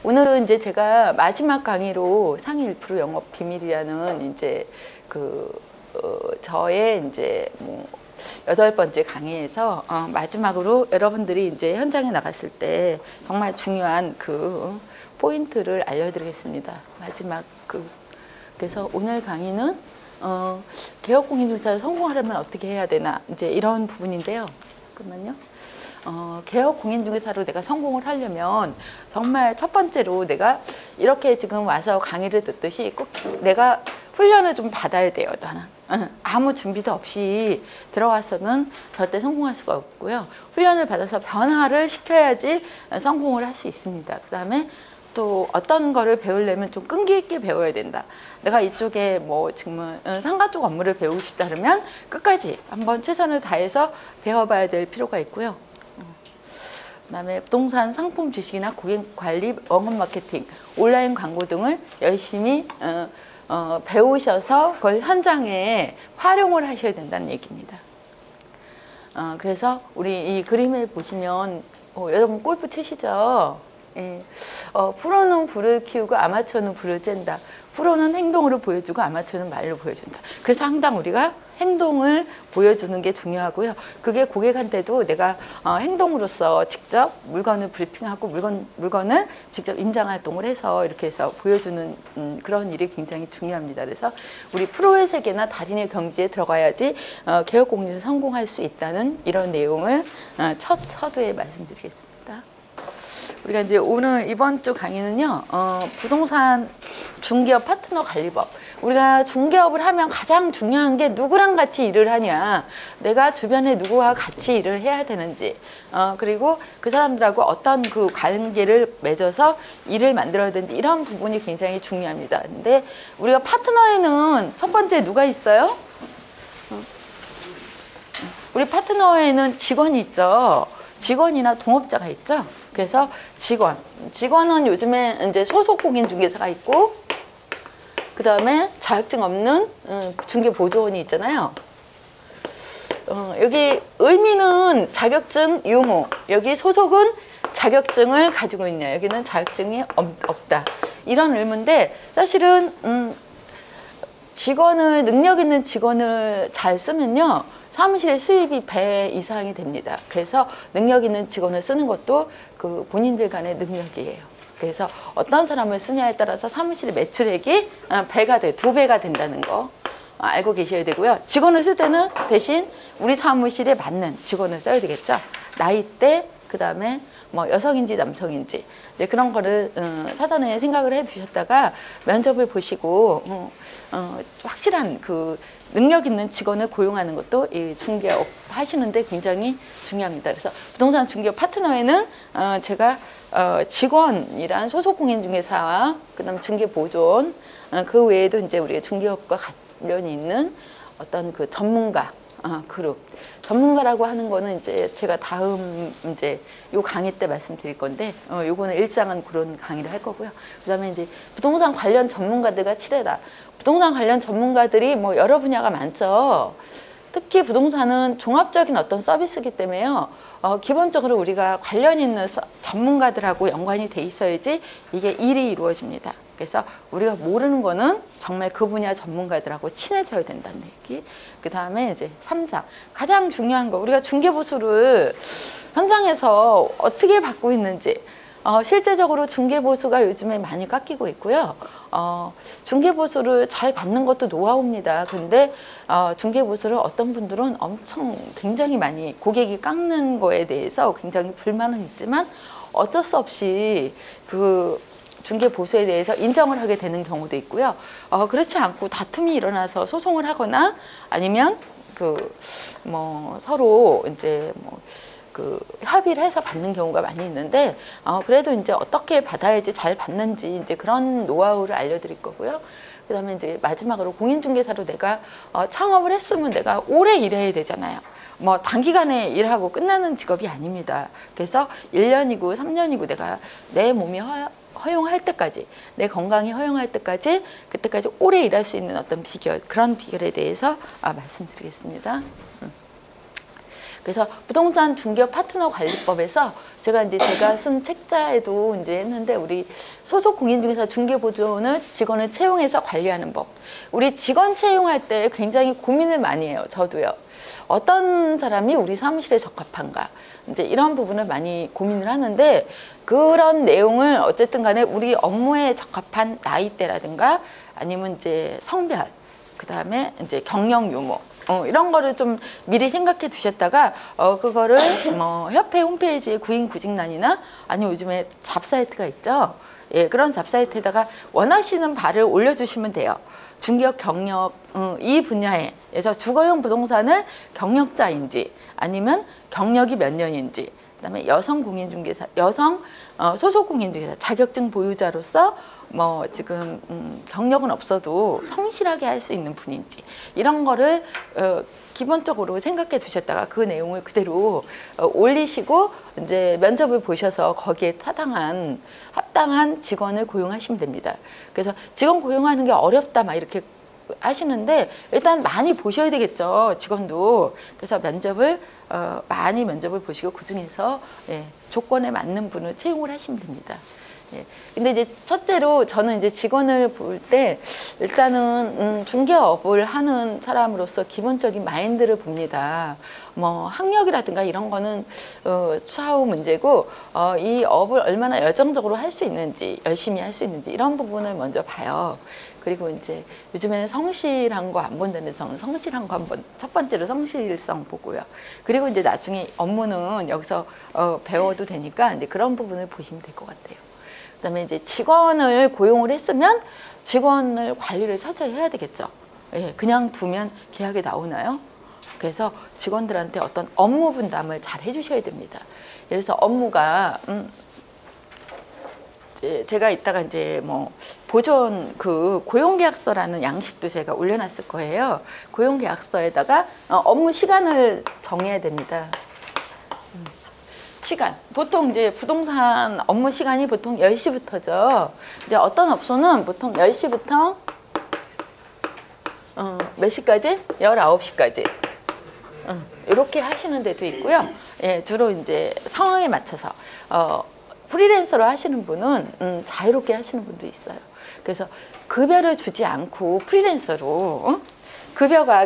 오늘은 이제 제가 마지막 강의로 상위 1% 영업 비밀이라는 이제 저의 이제 뭐 8번째 강의에서 마지막으로 여러분들이 이제 현장에 나갔을 때 정말 중요한 그 포인트를 알려드리겠습니다. 마지막 그래서 오늘 강의는 개혁공인중개사를 성공하려면 어떻게 해야 되나 이제 이런 부분인데요. 잠깐만요. 개혁공인중개사로 내가 성공을 하려면 정말 첫 번째로 내가 이렇게 지금 와서 강의를 듣듯이 꼭 내가 훈련을 좀 받아야 돼요. 나는 아무 준비도 없이 들어와서는 절대 성공할 수가 없고요. 훈련을 받아서 변화를 시켜야지 성공을 할 수 있습니다. 그 다음에 또 어떤 거를 배우려면 좀 끈기 있게 배워야 된다. 내가 이쪽에 뭐 정말 상가 쪽 업무를 배우고 싶다 그러면 끝까지 한번 최선을 다해서 배워봐야 될 필요가 있고요. 그다음에 부동산 상품 주식이나 고객 관리, 영업 마케팅, 온라인 광고 등을 열심히 배우셔서 그걸 현장에 활용을 하셔야 된다는 얘기입니다. 그래서 우리 이 그림을 보시면 여러분 골프 치시죠? 예. 프로는 불을 키우고 아마추어는 불을 쬐다. 프로는 행동으로 보여주고 아마추어는 말로 보여준다. 그래서 항상 우리가 행동을 보여주는 게 중요하고요. 그게 고객한테도 내가 행동으로서 직접 물건을 브리핑하고 물건을 직접 임장 활동을 해서 이렇게 해서 보여주는 그런 일이 굉장히 중요합니다. 그래서 우리 프로의 세계나 달인의 경지에 들어가야지 개혁공인에서 성공할 수 있다는 이런 내용을 첫 서두에 말씀드리겠습니다. 우리가 이제 오늘 이번 주 강의는요, 부동산 중개업 파트너 관리법. 우리가 중개업을 하면 가장 중요한 게 누구랑 같이 일을 하냐, 내가 주변에 누구와 같이 일을 해야 되는지, 그리고 그 사람들하고 어떤 그 관계를 맺어서 일을 만들어야 되는지, 이런 부분이 굉장히 중요합니다. 근데 우리가 파트너에는 첫 번째 누가 있어요? 우리 파트너에는 직원이 있죠. 직원이나 동업자가 있죠. 그래서 직원은 요즘에 이제 소속 공인중개사가 있고, 그 다음에 자격증 없는 중개보조원이 있잖아요. 여기 의미는 자격증 유무, 여기 소속은 자격증을 가지고 있냐, 여기는 자격증이 없다, 이런 의무인데, 사실은 능력 있는 직원을 잘 쓰면요, 사무실의 수입이 배 이상이 됩니다. 그래서 능력 있는 직원을 쓰는 것도 그 본인들 간의 능력이에요. 그래서 어떤 사람을 쓰냐에 따라서 사무실의 매출액이 배가 돼, 2배가 된다는 거 알고 계셔야 되고요. 직원을 쓸 때는 대신 우리 사무실에 맞는 직원을 써야 되겠죠. 나이대, 그 다음에 뭐 여성인지 남성인지 이제 그런 거를 사전에 생각을 해 두셨다가 면접을 보시고 확실한 그 능력 있는 직원을 고용하는 것도 이 중개업 하시는데 굉장히 중요합니다. 그래서 부동산 중개업 파트너에는 제가 직원이란 소속공인중개사와 그다음 중개보조원, 그 외에도 이제 우리가 중개업과 관련이 있는 어떤 그 전문가 그룹. 전문가라고 하는 거는 이제 제가 다음 이제 요 강의 때 말씀드릴 건데, 요거는 일장은 그런 강의를 할 거고요. 그 다음에 이제 부동산 관련 전문가들과 친해라. 부동산 관련 전문가들이 뭐 여러 분야가 많죠. 특히 부동산은 종합적인 어떤 서비스이기 때문에요. 기본적으로 우리가 관련 있는 전문가들하고 연관이 돼 있어야지 이게 일이 이루어집니다. 그래서 우리가 모르는 거는 정말 그 분야 전문가들하고 친해져야 된다는 얘기. 그 다음에 이제 3장. 가장 중요한 거, 우리가 중개보수를 현장에서 어떻게 받고 있는지. 실제적으로 중개보수가 요즘에 많이 깎이고 있고요. 중개보수를 잘 받는 것도 노하우입니다. 근데 중개보수를 어떤 분들은 엄청 굉장히 많이 고객이 깎는 거에 대해서 굉장히 불만은 있지만 어쩔 수 없이 그 중개보수에 대해서 인정을 하게 되는 경우도 있고요. 그렇지 않고 다툼이 일어나서 소송을 하거나 아니면 서로 이제 협의를 해서 받는 경우가 많이 있는데, 그래도 이제 어떻게 받아야지 잘 받는지 이제 그런 노하우를 알려드릴 거고요. 그 다음에 이제 마지막으로 공인중개사로 내가 창업을 했으면 내가 오래 일해야 되잖아요. 뭐 단기간에 일하고 끝나는 직업이 아닙니다. 그래서 1년이고 3년이고 내가 내 몸이 허용할 때까지, 내 건강이 허용할 때까지, 그때까지 오래 일할 수 있는 어떤 비결, 그런 비결에 대해서 말씀드리겠습니다. 그래서 부동산 중개업 파트너 관리법에서 제가 쓴 책자에도 이제 했는데, 우리 소속 공인중개사 중개보조원을 직원을 채용해서 관리하는 법. 우리 직원 채용할 때 굉장히 고민을 많이 해요. 저도요. 어떤 사람이 우리 사무실에 적합한가, 이제 이런 부분을 많이 고민을 하는데, 그런 내용을 어쨌든 간에 우리 업무에 적합한 나이대라든가 아니면 이제 성별, 그 다음에 이제 경력 유무, 이런 거를 좀 미리 생각해 두셨다가 그거를 뭐 협회 홈페이지에 구인 구직란이나 아니면 요즘에 잡사이트가 있죠. 예, 그런 잡사이트에다가 원하시는 바를 올려주시면 돼요. 중개업 경력 이 분야에서 주거용 부동산을 경력자인지 아니면 경력이 몇 년인지, 그다음에 여성 공인중개사, 여성 소속 공인중개사 자격증 보유자로서 뭐 지금 경력은 없어도 성실하게 할 수 있는 분인지, 이런 거를 기본적으로 생각해 두셨다가 그 내용을 그대로 올리시고 이제 면접을 보셔서 거기에 합당한 직원을 고용하시면 됩니다. 그래서 직원 고용하는 게 어렵다 막 이렇게 하시는데, 일단 많이 보셔야 되겠죠, 직원도. 그래서 많이 면접을 보시고 그 중에서 조건에 맞는 분을 채용을 하시면 됩니다. 근데 이제 첫째로 저는 이제 직원을 볼 때 일단은 중개업을 하는 사람으로서 기본적인 마인드를 봅니다. 뭐 학력이라든가 이런 거는 추후 문제고, 이 업을 얼마나 열정적으로 할 수 있는지, 열심히 할 수 있는지, 이런 부분을 먼저 봐요. 그리고 이제 요즘에는 성실한 거 안 본다는데, 저는 성실한 거 한번 첫 번째로 성실성 보고요. 그리고 이제 나중에 업무는 여기서 배워도 되니까 이제 그런 부분을 보시면 될 것 같아요. 그다음에 이제 직원을 고용을 했으면 직원을 관리를 철저히 해야 되겠죠. 예, 그냥 두면 계약이 나오나요? 그래서 직원들한테 어떤 업무 분담을 잘 해주셔야 됩니다. 그래서 업무가 제가 이따가 이제 뭐 보존 고용계약서라는 양식도 제가 올려놨을 거예요. 고용계약서에다가 업무 시간을 정해야 됩니다. 시간. 보통 이제 부동산 업무 시간이 보통 10시부터죠. 이제 어떤 업소는 보통 10시부터 몇 시까지? 19시까지. 이렇게 하시는 데도 있고요. 예, 주로 이제 상황에 맞춰서 프리랜서로 하시는 분은 자유롭게 하시는 분도 있어요. 그래서 급여를 주지 않고 프리랜서로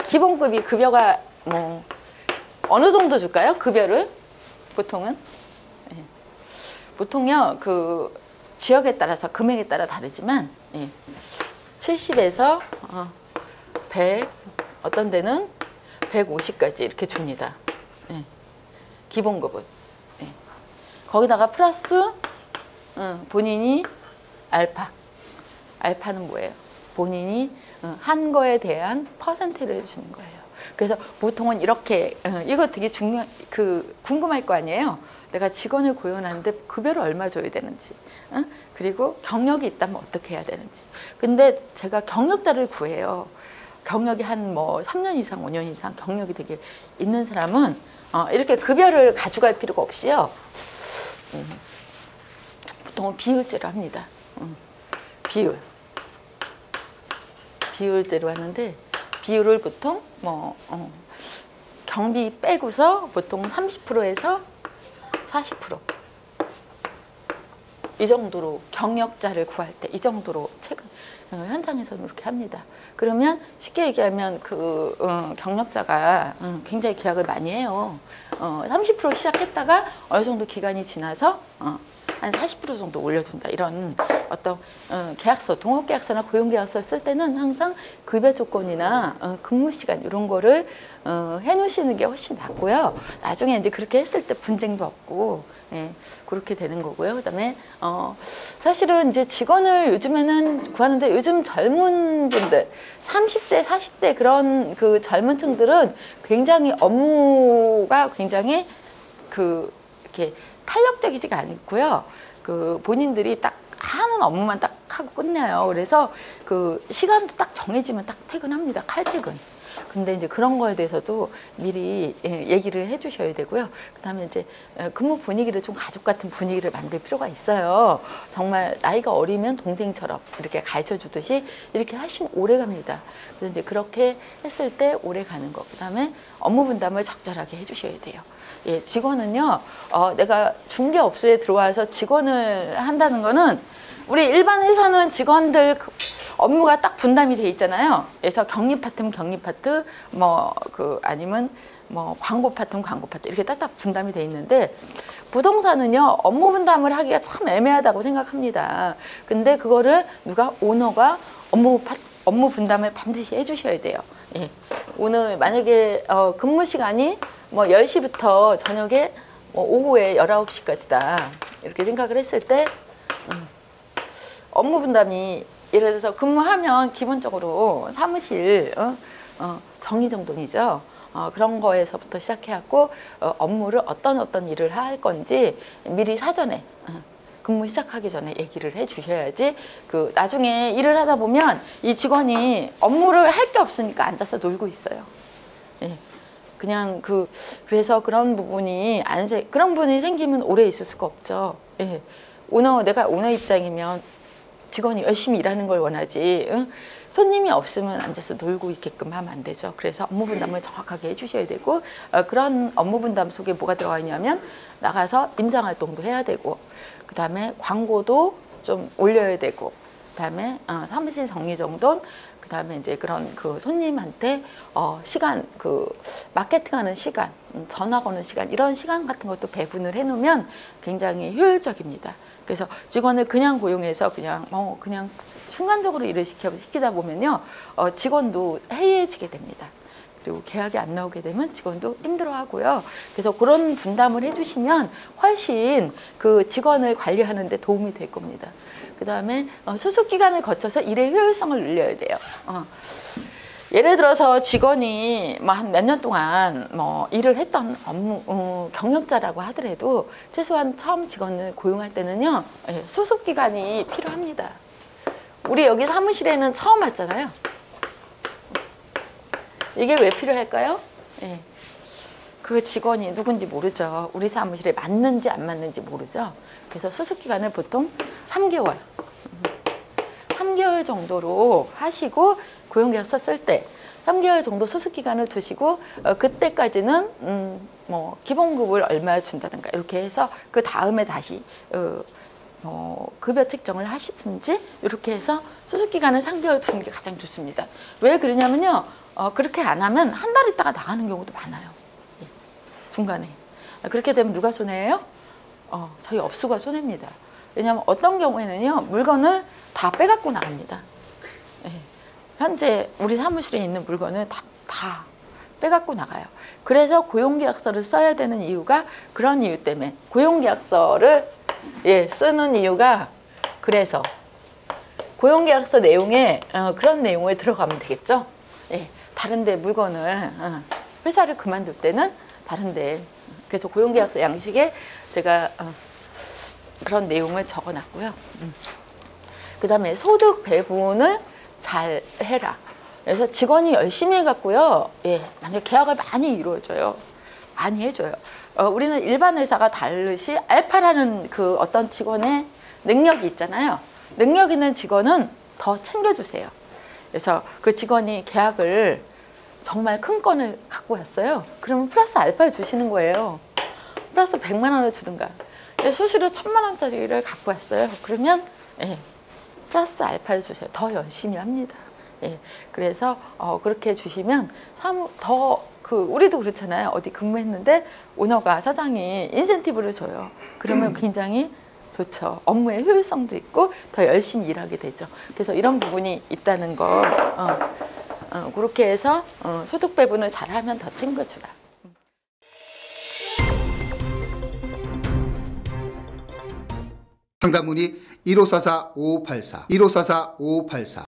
기본급이 급여가 뭐 어느 정도 줄까요? 급여를 보통은 보통요 그 지역에 따라서 금액에 따라 다르지만 70에서 100, 어떤 데는 150까지 이렇게 줍니다. 기본급은. 거기다가 플러스 본인이 알파는 뭐예요? 본인이 한 거에 대한 퍼센트를 주는 거예요. 그래서 보통은 이렇게 이거 되게 궁금할 거 아니에요. 내가 직원을 고용하는데 급여를 얼마 줘야 되는지, 그리고 경력이 있다면 어떻게 해야 되는지. 근데 제가 경력자를 구해요. 경력이 한 뭐 3년 이상, 5년 이상 경력이 되게 있는 사람은 이렇게 급여를 가져갈 필요가 없이요. 보통은 비율제로 합니다. 비율제로 하는데, 비율을 보통 뭐 경비 빼고서 보통 30%에서 40%. 이 정도로 경력자를 구할 때 이 정도로 최근 현장에서는 이렇게 합니다. 그러면 쉽게 얘기하면 경력자가 굉장히 계약을 많이 해요. 30% 시작했다가 어느 정도 기간이 지나서 한 40% 정도 올려준다. 이런 어떤 계약서, 동업계약서나 고용계약서 쓸 때는 항상 급여 조건이나 근무 시간 이런 거를 해놓으시는 게 훨씬 낫고요. 나중에 이제 그렇게 했을 때 분쟁도 없고, 그렇게 되는 거고요. 그다음에 사실은 이제 직원을 요즘에는 구하는데, 요즘 젊은 분들 30대, 40대 그런 그 젊은 층들은 굉장히 업무가 굉장히 이렇게 탄력적이지가 않고요. 본인들이 딱 하는 업무만 딱 하고 끝내요. 그래서 시간도 딱 정해지면 딱 퇴근합니다. 칼퇴근. 근데 이제 그런 거에 대해서도 미리 얘기를 해주셔야 되고요. 그다음에 이제 근무 분위기를 좀 가족 같은 분위기를 만들 필요가 있어요. 정말 나이가 어리면 동생처럼 이렇게 가르쳐 주듯이 이렇게 하시면 오래 갑니다. 그래서 이제 그렇게 했을 때 오래 가는 거. 그다음에 업무 분담을 적절하게 해주셔야 돼요. 예, 직원은요, 내가 중개업소에 들어와서 직원을 한다는 거는 우리 일반 회사는 직원들 업무가 딱 분담이 돼 있잖아요. 그래서 격리 파트면 격리 파트, 아니면 광고 파트면 광고 파트 이렇게 딱딱 분담이 돼 있는데 부동산은요 업무 분담을 하기가 참 애매하다고 생각합니다. 근데 그거를 오너가 업무 분담을 반드시 해주셔야 돼요. 예. 오늘 만약에 근무 시간이 10시부터 저녁에 오후에 19시까지다 이렇게 생각을 했을 때 업무 분담이 예를 들어서 근무하면 기본적으로 사무실 정리정돈이죠. 그런 거에서부터 시작해갖고 업무를 어떤 일을 할 건지 미리 사전에 근무 시작하기 전에 얘기를 해 주셔야지 나중에 일을 하다 보면 이 직원이 업무를 할 게 없으니까 앉아서 놀고 있어요. 예. 그냥 그래서 그런 부분이 그런 분이 생기면 오래 있을 수가 없죠. 예. 내가 오너 입장이면 직원이 열심히 일하는 걸 원하지 손님이 없으면 앉아서 놀고 있게끔 하면 안 되죠. 그래서 업무 분담을 정확하게 해주셔야 되고 그런 업무 분담 속에 뭐가 들어가 있냐면 나가서 임장 활동도 해야 되고 그 다음에 광고도 좀 올려야 되고 그 다음에 사무실 정리정돈 그 다음에 이제 그런 손님한테 시간 마케팅하는 시간 전화 거는 시간 이런 시간 같은 것도 배분을 해 놓으면 굉장히 효율적입니다. 그래서 직원을 그냥 고용해서 그냥 순간적으로 일을 시키다 보면요 직원도 해이해지게 됩니다. 그리고 계약이 안 나오게 되면 직원도 힘들어하고요. 그래서 그런 분담을 해주시면 훨씬 직원을 관리하는 데 도움이 될 겁니다. 그 다음에 수습 기간을 거쳐서 일의 효율성을 늘려야 돼요. 예를 들어서 직원이 한 몇 년 동안 일을 했던 업무 경력자라고 하더라도 최소한 처음 직원을 고용할 때는요 수습 기간이 필요합니다. 우리 여기 사무실에는 처음 왔잖아요. 이게 왜 필요할까요? 예. 그 직원이 누군지 모르죠. 우리 사무실에 맞는지 안 맞는지 모르죠. 그래서 수습 기간을 보통 3개월 3개월 정도로 하시고 고용계약서 쓸 때 3개월 정도 수습 기간을 두시고 그때까지는 기본급을 얼마 준다든가 이렇게 해서 그 다음에 다시 급여 책정을 하시든지 이렇게 해서 수습 기간을 3개월 두는 게 가장 좋습니다. 왜 그러냐면요 그렇게 안 하면 한 달 있다가 나가는 경우도 많아요. 예. 중간에 그렇게 되면 누가 손해예요? 저희 업수가 손해입니다. 왜냐하면 어떤 경우에는요 물건을 다 빼갖고 나갑니다. 예. 현재 우리 사무실에 있는 물건을 다 빼갖고 나가요. 그래서 고용계약서를 써야 되는 이유가 그런 이유 때문에 고용계약서를 쓰는 이유가 그래서 고용계약서 내용에 그런 내용에 들어가면 되겠죠. 예. 다른데 물건을 회사를 그만둘 때는 다른데 그래서 고용계약서 양식에 제가 그런 내용을 적어놨고요. 그 다음에 소득 배분을 잘 해라. 그래서 직원이 열심히 해갖고요. 만약 계약을 많이 이루어줘요. 많이 해줘요. 우리는 일반 회사가 다르시 알파라는 어떤 직원의 능력이 있잖아요. 능력 있는 직원은 더 챙겨주세요. 그래서 그 직원이 계약을 정말 큰 건을 갖고 왔어요. 그러면 플러스 알파를 주시는 거예요. 플러스 100만 원을 주든가. 수수료 1000만 원짜리를 갖고 왔어요. 그러면 플러스 알파를 주세요. 더 열심히 합니다. 그래서 그렇게 주시면 우리도 그렇잖아요. 어디 근무했는데 오너가 사장이 인센티브를 줘요. 그러면 굉장히 좋죠. 업무의 효율성도 있고 더 열심히 일하게 되죠. 그래서 이런 부분이 있다는 거 그렇게 해서 소득 배분을 잘하면 더 챙겨주라. 상담 문의 1544-5584 1544-5584